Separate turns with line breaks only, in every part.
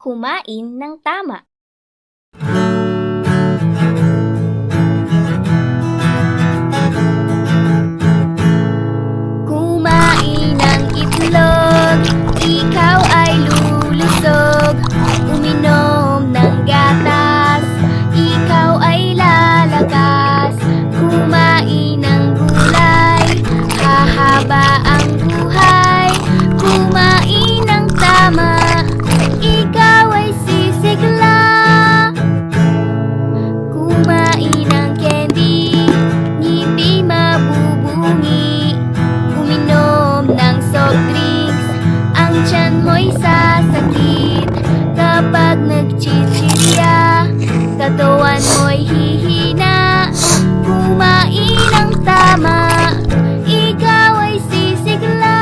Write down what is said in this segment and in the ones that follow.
Kumain ng tama. Kumain ng itlog, ikaw ay lulusog. Uminom ng gatas, ikaw ay lalakas. Kumain ng gulay, hahaba ang buhay. Kumain ng tama, ikaw ay sisigla. Kumain ng candy, ngiti mabubungi. Uminom ng soft drinks, ang tiyan mo'y sasakit. Kapag nagchichirya, katawan mo'y hihina. Kumain ng tama, ikaw ay sisigla.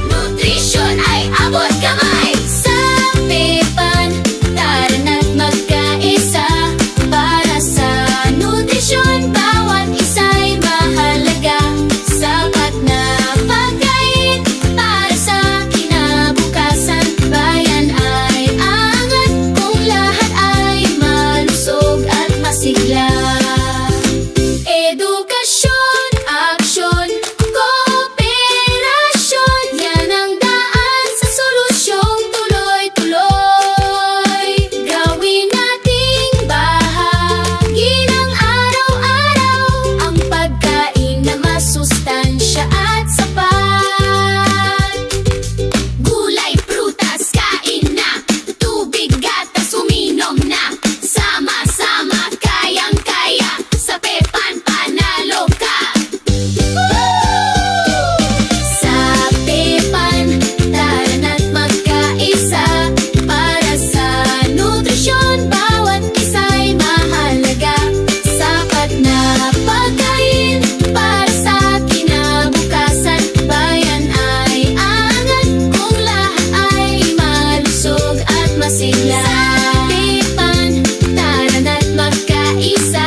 Nutrisyon ay abot kamay. Sa Pepan, tara na't magkaisa. Para sa nutrisyon, bawat isa'y mahalaga. Sapat na pagkain para sa kinabukasan. Bayan ay angat kung lahat ay malusog at masigla. Edukasyon, aksyon, kooperasyon, yan ang daan sa solusyong tuloy-tuloy. Gawin nating bahagi ng araw-araw ang pagkain na masustansya at sapat. Gulay, prutas, kain na. Tubig, gatas, uminom na. Sama-sama, kayang-kaya. Sa Pepan, panalo ka. Sa Pepan, tara na't magkaisa. Para sa nutrisyon, bawat isa'y mahalaga. Sapat na pagkain para sa kinabukasan. Bayan ay angat kung lahat ay malusog at masigla. Sa Pepan, tara na't magkaisa.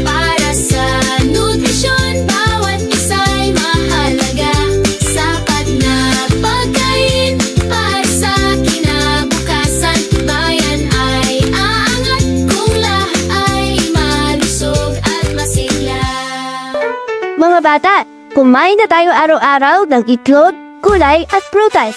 Para sa nutrisyon, bawat isa'y mahalaga. Sapat na pagkain para sa kinabukasan. Bayan ay aangat kung lahat ay malusog at masigla.
Mga bata, kumain na tayo araw-araw ng itlog, gulay at prutas.